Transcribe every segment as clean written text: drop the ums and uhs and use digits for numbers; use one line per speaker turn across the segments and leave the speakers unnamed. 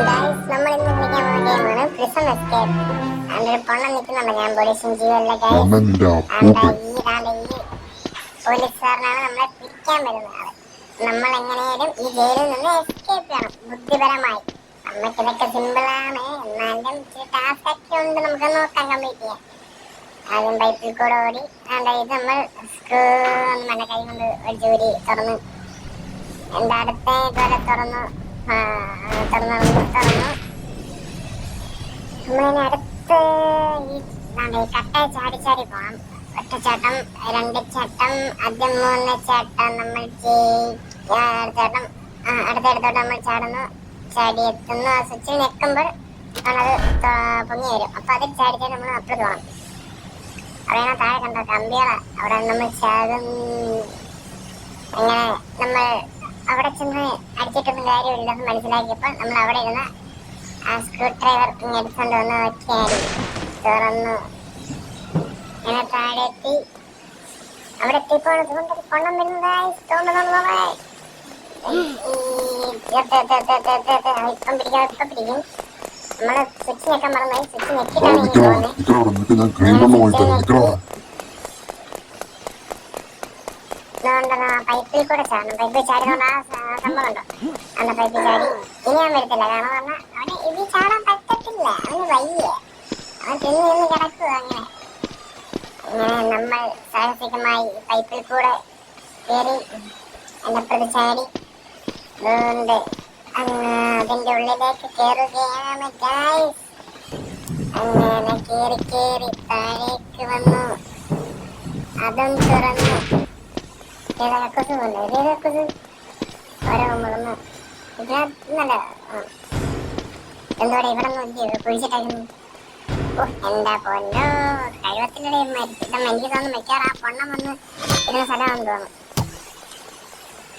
Guys നമ്മൾ ഇന്ന് കളിക്കാൻ പോകുന്ന ഗെയിമാണ് പ്രിസൺ എസ്കേപ്പ്. അതിന്റെ ഒരു പൊണ്ണം നിൽക്കുന്നുണ്ട്. ഞാൻ പോലീസും ജീവല്ല ഗൈസ്. ഈ പോലീസുകാരനാണ് നമ്മളെ പിടിക്കാൻ വരുന്ന ആള്. നമ്മൾ എങ്ങനെയാലും ഈ ജയിലിൽ നിന്ന് എസ്കേപ്പ് ചെയ്യണം ബുദ്ധിപരമായി. നമുക്ക് ഇതൊക്കെ സിമ്പിളാണ്, എന്നാലും ഇച്ചിരി ടാസ്ക് ഒക്കെ ഉണ്ട്. നമുക്ക് നോക്കാം കംപ്ലീറ്റ് ചെയ്യാൻ. ആദ്യം പൈപ്പിൽ കൂടെ ഓടി ഇത് നമ്മൾ സ്ക്രൂ നമ്മുടെ കൈ കൊണ്ട് ഒരു ജോലി തുറന്ന് എൻ്റെ അടുത്ത ഇതുവരെ തുറന്നു. നമ്മളിനി അടുത്ത് ഈ കട്ടയെ ചാടി ചാടി പോകണം. ഒറ്റച്ചാട്ടം, രണ്ട് ചാട്ടം, ആദ്യം മൂന്ന് ചാട്ടം നമ്മൾ അടുത്തടുത്തോട്ട് നമ്മൾ ചാടുന്നു. ചാടി എത്തുന്നു. ആ സ്വിച്ചിൽ ഞെക്കുമ്പോൾ അത് പൊങ്ങി വരും. അപ്പൊ അതിൽ ചാടി ചാടി നമ്മൾ അപ്പുറത്ത് പോകണം. അവിടെ താഴെ കണ്ടോ കമ്പികള, അവിടെ നമ്മൾ ചാടും. അങ്ങനെ നമ്മൾ അവിടെ ചെന്ന് അടിച്ചിട്ടൊന്നും കാര്യമില്ലെന്ന് മനസ്സിലാക്കിയപ്പോൾ നമ്മൾ അവിടെ ഇരുന്ന ആ സ്ക്രൂ ഡ്രൈവർ എടുത്തുകൊണ്ട് വന്ന് ഒറ്റയാടി തുറന്നു. അങ്ങനെ താഴെ എത്തി. അവിടെ എത്തിയപ്പോൾ കൊള്ളം വരുന്നതായി തോന്നുന്നു. ഇപ്പം പിടിക്കും. നമ്മള് സ്വിച്ച് ഞെക്കാൻ മറന്നായി. സ്വിച്ച് ഞെക്കിട്ടാണ് പോകുന്നത്. പൈപ്പിൽ കൂടെ ചാടണം. പൈപ്പിൽ ചാടിക്കൊണ്ട് ആ സംഭവം ഉണ്ടോ, അന്ന പൈപ്പിൽ ചാടി ഇനി ഞാൻ വരത്തില്ല. കാരണം പറഞ്ഞാൽ അവന് ഇത് ചാടാൻ പറ്റത്തില്ല. അവന് വയ്യ, അവൻ തിന്നു നിന്ന് കിടക്കുക. അങ്ങനെ നമ്മൾ സാഹസികമായി പൈപ്പിൽ കൂടെ കയറി അതിനപ്പുറത്ത് ചാടി അതിന്റെ ഉള്ളിലേക്ക് കയറുകയാണ് ഗൈസ്. അങ്ങനെ കേറി കേറി താഴേക്ക് വന്നു. അതും തുറന്നു. എന്തോടെ ഇവിടെ കുഴിച്ചിട്ടേക്കുന്നു. എന്താ പൊന്നോ, കഴിവത്തിനിടെ മരിച്ചിട്ടും എനിക്ക് തോന്നുന്നു മിക്കാറ് ആ പൊണ്ണം വന്ന് ഇരുന്ന സ്ഥലമാണെന്ന് തോന്നുന്നു.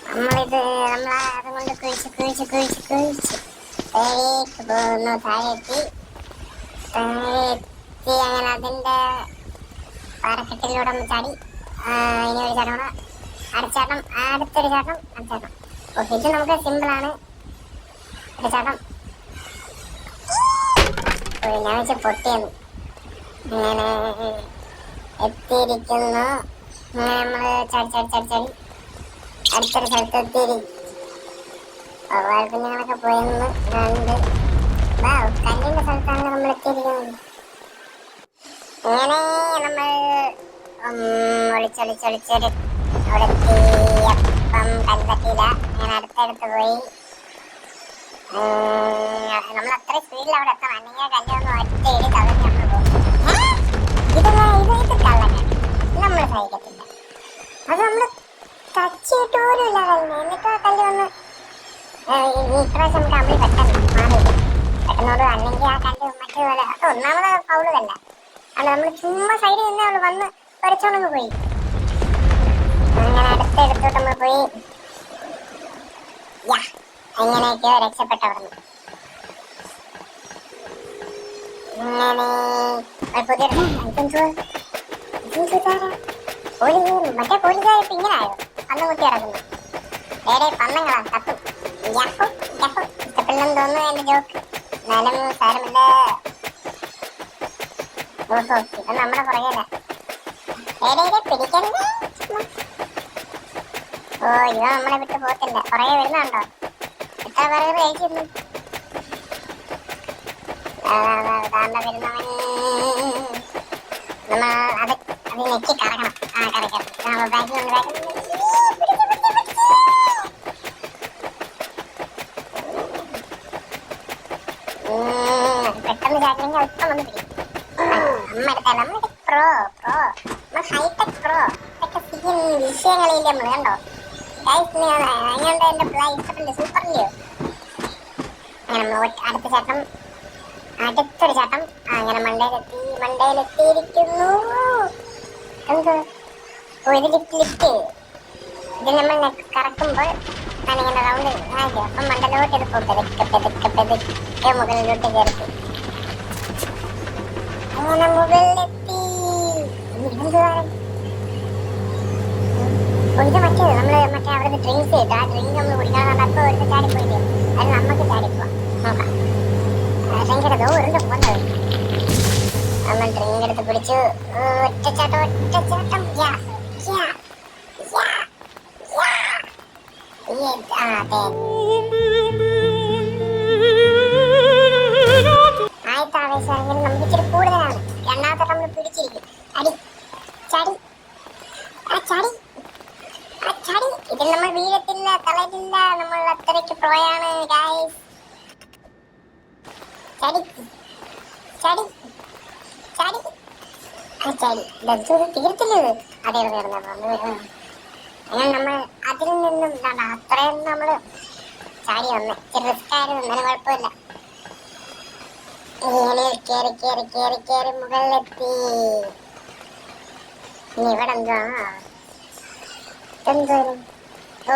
അതുകൊണ്ട് കുഴിച്ച് താഴേക്ക് പോകുന്നു. താഴെത്തി അങ്ങനെ അതിന്റെ പാറക്കെട്ടിലൂടെ ചാടി ഇനി ഒരു ചാട്ടമാണ്. അരച്ചാട്ടം, അടുത്തൊരു ചാട്ടം, അരച്ചാട്ടം. ഇത് നമുക്ക് സിമ്പിളാണ്. ഒരു ചാട്ടം ഞാൻ വെച്ച് പൊട്ടിയെന്ന്. അങ്ങനെ എത്തിയിരിക്കുന്നു. അങ്ങനെ നമ്മള് ചാടി അടുത്തൊരു സ്ഥലത്ത് എത്തിയിരിക്കും. കുഞ്ഞുങ്ങളൊക്കെ പോയെന്ന് കണ്ട് കല്ലിന്റെ സ്ഥലത്താണ് നമ്മൾ എത്തിയിരിക്കുന്നത്. അങ്ങനെ നമ്മൾ ഒളിച്ചൊളിച്ചൊളിച്ചൊരു അവിടെ എത്തിയപ്പം കല്ലെത്തിയില്ല. ഞാൻ അടുത്തടുത്ത് പോയി. നമ്മൾ അത്ര സ്പീഡിൽ അവിടെ എത്തണം, അല്ലെങ്കിൽ കല്ലൊന്ന് ഒറ്റയിടി തകർന്ന് നമ്മൾ പോകും. ഇത് കള്ളനാണ്, നമ്മൾ സഹിക്കത്തില്ല. അത് നമ്മൾ ടച്ച് ചെയ്തിട്ട് പോലും ഇല്ല കല്ലിന്. എന്നിട്ട് ആ കല്ല് വന്ന് ഇപ്രാവശ്യം നമുക്ക് അമ്മി പെട്ടെന്നോട്, അല്ലെങ്കിൽ ആ കല്ല് മറ്റേതുപോലെ അത് ഒന്നാമത് ഫൗള് കല്ല. അത് നമ്മൾ ചുമ്മാ സൈഡിൽ നിന്നേ അവള് വന്ന് വരച്ചോണ്ടങ്ങ് പോയി. അങ്ങനെ അടുത്തടുത്തോട്ട് നമ്മൾ പോയി. എങ്ങനെയൊക്കെയോ രക്ഷപ്പെട്ടവിടുന്ന്. അങ്ങനെ മറ്റേ പോലീസുകാർ ഇപ്പൊ ഇങ്ങനെ ആയോ, പന്ന് കുത്തി കിടക്കുന്നു. വേറെ പന്നങ്ങളാ കത്തും. ഇഷ്ടപ്പെടണം തോന്നുന്നു എന്റെ ജോക്ക്. എന്നാലും സാരമില്ല. ഓഹോ, ഇത് നമ്മുടെ പുറകെയല്ല. പിടിക്കണ്ടേ? ഓ, ഇത് നമ്മളെ വിട്ട് പോകത്തില്ല. പുറകെ വരുന്നുണ്ടോ? എത്ര പേര് കഴിക്കുന്നു. വരുന്നവൻ നമ്മൾ അത് ഞെക്കി കറക്കണം. കറക്കണം. പെട്ടെന്ന് ചാക്കണെങ്കിൽ അല്പം വന്ന് പിടിക്കും. നമ്മുടെ ഹൈടെക് പ്രോ ഇതൊക്കെ വിഷയങ്ങളില്ലേ നമ്മൾ കണ്ടോ. അങ്ങനെയുണ്ട് എന്റെ പ്ലേ ഇഷ്ടപ്പെട്ടില്ലേ, സൂപ്പറില്ലയോ. അങ്ങനെ നമ്മൾ അടുത്ത ചാട്ടം, അടുത്തൊരു ചാട്ടം. അങ്ങനെ മണ്ടയിലെത്തിയിരിക്കുന്നു. എന്തോ ഇത് ലിഫ്റ്റ്. ഇത് നമ്മൾ കറക്കുമ്പോൾ ഞാനിങ്ങനെ റൗണ്ട് ആക്കി അപ്പം മണ്ടലോട്ട് എടുക്കും. പെതുക്കെ മുകളിലോട്ട് കയറി. അങ്ങനെ മുകളിലെത്തി. ഇത് മറ്റേത് നമ്മള് അവിടെ ഡ്രിങ്ക്സ് ചെയ്തു. ആ ഡ്രിങ്ക് നമ്മൾ കുടിക്കാൻ അപ്പോൾ ഒരു ചാടിപ്പോയില്ലേ, അത് നമുക്ക് ചാടിപ്പോവാം. നോക്കാം. പിടിച്ചു. ഒറ്റച്ചാട്ടം ഒറ്റച്ചാട്ടം. ആദ്യത്തെ ആവേശമാണെങ്കിൽ നമുക്ക് ഇച്ചിരി കൂടുതലാണ്. രണ്ടാമത്തെ നമ്മൾ പിടിച്ചിരിക്കും. അടി ചടി ചടി ചടി. ഇതിൽ നമ്മൾ വീഴത്തില്ല, തളരില്ല. നമ്മൾ അത്രയ്ക്ക് പ്രോയാണ് ഗൈസ്. ചടി ചടി ചടി ചടി. തീർത്തില്ലത് അതേ അങ്ങനെ നമ്മൾ അതിൽ നിന്നും അത്രയും നമ്മള് ചാടി വന്ന് റിസ്ക് ആയിരുന്നു. എന്നാലും കുഴപ്പമില്ല. കേറി കേറി കേറി കേറി മുകളിലെത്തി. ഇനി ഇവിടെ എന്തുവാ എന്തോരും. ഓ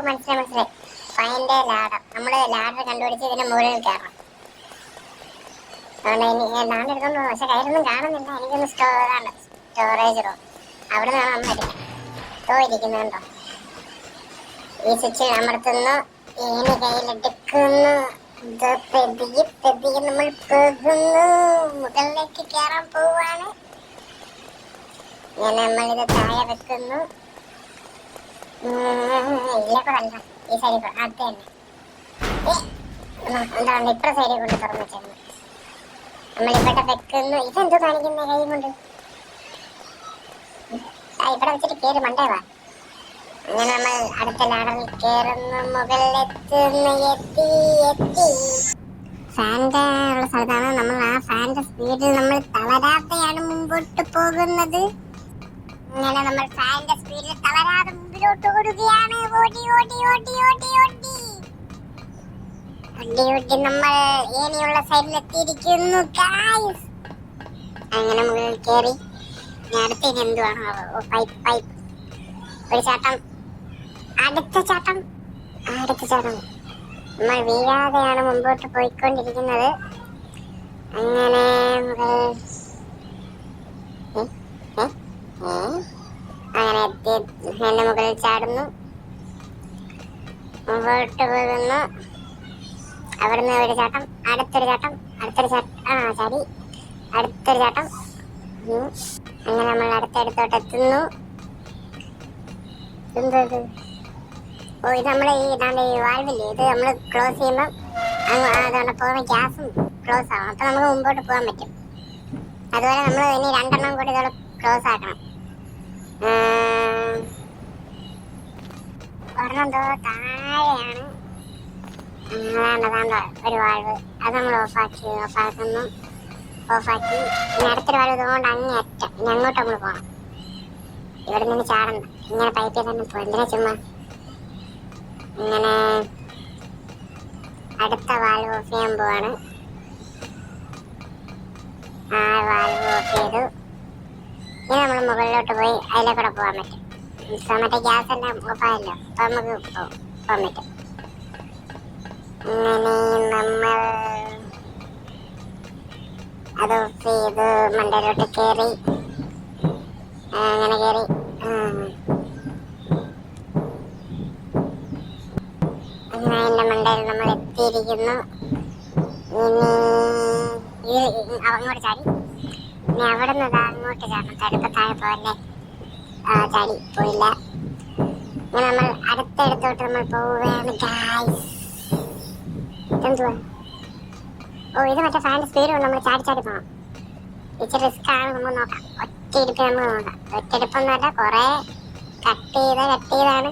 മനസ്സിലായി. Find ladder. നമ്മള് ലാഡർ കണ്ടുപിടിച്ച് ഇതിന്റെ മുകളിൽ കയറണം. ലാഡർ എടുത്തോണ്ട് പോകും. പക്ഷെ കയ്യിലൊന്നും കാണുന്നില്ല. എനിക്കൊന്ന് സ്റ്റോറേജ് റൂം. അവിടെ നിന്നാണ് നമ്മൾ അടിക്കുന്നത്. ഇരിക്കുന്നുണ്ടോ? ഈ സ്വിച്ചിൽ അമർത്തുന്നു. ഏണി കയ്യിലെടുക്കുന്നു. പെതിയെ നമ്മൾ പോകുന്നു. മുകളിലേക്ക് കയറാൻ പോവാണ്. ഇങ്ങനെ നമ്മളിത് താഴെ വെക്കുന്നു. ഇല്ലപ്പോഴല്ല, ഈ സൈഡിൽ കൂടെ. അത് തന്നെ. എന്താണ് ഇപ്പഴ സൈഡിൽ കൊണ്ട് തുറന്നു വെച്ചത്. നമ്മളിവിടെ വെക്കുന്നു. ഇതെന്തോ കാണിക്കുന്ന കൈ കൊണ്ട്? ഇവിടെ വെച്ചിട്ട് കയറി മണ്ടേവാ. അങ്ങനെ നമ്മൾ അടുത്ത ലാഡറിൽ കയറുന്നു. മുകളിലെത്തുന്നു. എത്തി. ഫാൻ്റെ ഉള്ള സ്ഥലത്താണ്. നമ്മൾ ആ ഫാൻ്റെ സ്പീഡിൽ നമ്മൾ തളരാതെയാണ് മുമ്പോട്ട് പോകുന്നത്. അങ്ങനെ നമ്മൾ ഫാൻ്റെ സ്പീഡിൽ തളരാതെ മുമ്പിലോട്ട് ഓടുകയാണ്. ഓടി നമ്മൾ ഏണിയുള്ള സൈഡിൽ എത്തിയിരിക്കുന്നു ഗൈസ്. അങ്ങനെ മുകളിൽ കയറി. അടുത്തതിന് എന്തുവാണോ? പൈപ്പ്. ഒരു ചാട്ടം. അടുത്ത ചാട്ടം. നമ്മൾ വീഴാതെയാണ് മുമ്പോട്ട് പോയിക്കൊണ്ടിരിക്കുന്നത്. അങ്ങനെ അങ്ങനെ എത്തി എന്റെ മുകളിൽ ചാടുന്നു. മുമ്പോട്ട് പോകുന്നു. അവിടുന്ന് ഒരു ചാട്ടം. അടുത്തൊരു ചാട്ടം. ചാടി. അടുത്തൊരു ചാട്ടം. അങ്ങനെ നമ്മൾ അടുത്തടുത്തോട്ട് എത്തുന്നു. എന്തത്? ഇത് നമ്മളെ ഈ വാൽവില്ലേ, ഇത് നമ്മൾ ക്ലോസ് ചെയ്യുമ്പോൾ അതുകൊണ്ട് പോകുന്ന ഗ്യാസും ക്ലോസ് ആവും. അപ്പം നമുക്ക് മുമ്പോട്ട് പോകാൻ പറ്റും. അതുപോലെ നമ്മൾ ഇനി 2 എണ്ണം കൂടി ഇതോടെ ക്ലോസ് ആക്കണം. ഒരെണ്ണം താഴെയാണ്. അതാണ്ട് ഒരു വാൽവ്. അത് നമ്മൾ ഓഫാക്കി. ഇനി അടുത്തൊരു വാൽവ് ഇതുകൊണ്ട് അങ്ങേറ്റം. ഇനി അങ്ങോട്ട് നമ്മൾ പോകണം. ഇവിടെ നിന്ന് ചാടണ്ട. ഇങ്ങനെ പൈപ്പിൽ തന്നെ പോകും. എന്തിനാ ചുമ്മാ. ഇങ്ങനെ അടുത്ത വാൽവ് ഓഫ് ചെയ്യാൻ പോവാണ്. ആ വാൽവ് ഓഫ് ചെയ്തു. ഇനി നമ്മൾ മുകളിലോട്ട് പോയി അതിലെ കൂടെ പോകാൻ പറ്റും. മറ്റേ ഗ്യാസ് എല്ലാം ഓഫായല്ലോ. അപ്പം നമുക്ക് പോകാൻ പറ്റും. അങ്ങനെ നമ്മൾ അത് ഓഫ് ചെയ്ത് മണ്ടയിലോട്ട് കയറി. അങ്ങനെ കയറി. അങ്ങനെ അതിൻ്റെ മണ്ടയിൽ നമ്മൾ എത്തിയിരിക്കുന്നു. ഇനി അങ്ങോട്ട് ചാടി. ഇനി അവിടെ നിന്ന് അങ്ങോട്ട് ചാടണം. തടുക്ക താഴെ പോകല്ലേ. ചാടി പോയില്ല. ഇങ്ങനെ നമ്മൾ അടുത്തടുത്തോട്ട് നമ്മൾ പോവുകയാണ് ഗൈസ്. എന്തുവാ? ഇത് മറ്റേ ഫാൻ്റെ സ്പീഡ് കൊണ്ട് നമ്മൾ ചാടി പോകണം. ഇച്ചിരി റിസ്ക് ആണ്. നമ്മൾ നോക്കാം. ഒറ്റയെടുപ്പ് നമ്മൾ നോക്കാം. ഒറ്റയെടുപ്പൊന്നുമല്ല, കുറേ കട്ട് ചെയ്താണ്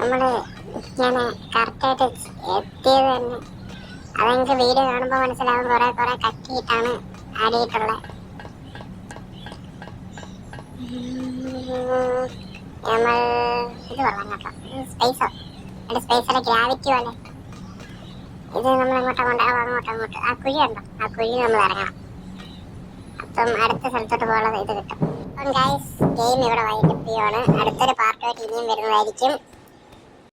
നമ്മൾ ഇങ്ങനെ കറക്റ്റായിട്ട് എത്തിയത് തന്നെ. അതെനിക്ക് വീഡിയോ കാണുമ്പോൾ മനസ്സിലാവും. കുറേ കട്ടിയിട്ടാണ് ആടിയിട്ടുള്ളത്. നമ്മൾ ഇത് കൊള്ളാം കേട്ടോ. സ്പേസോ ഗ്രാവിറ്റി പോലെ. ഇത് നമ്മൾ അങ്ങോട്ട് ആ കുഴി ഉണ്ടോ? ആ കുഴി നമ്മൾ ഇറങ്ങണം. അപ്പം അടുത്ത സ്ഥലത്തോട്ട് പോകാനുള്ള ഇത് കിട്ടും. അപ്പം ഗൈസ്, ഗെയിം ഇവിടെ വൈകിട്ട് അടുത്തൊരു പാർട്ടുമായിട്ട് ഇനിയും വരുന്നതായിരിക്കും.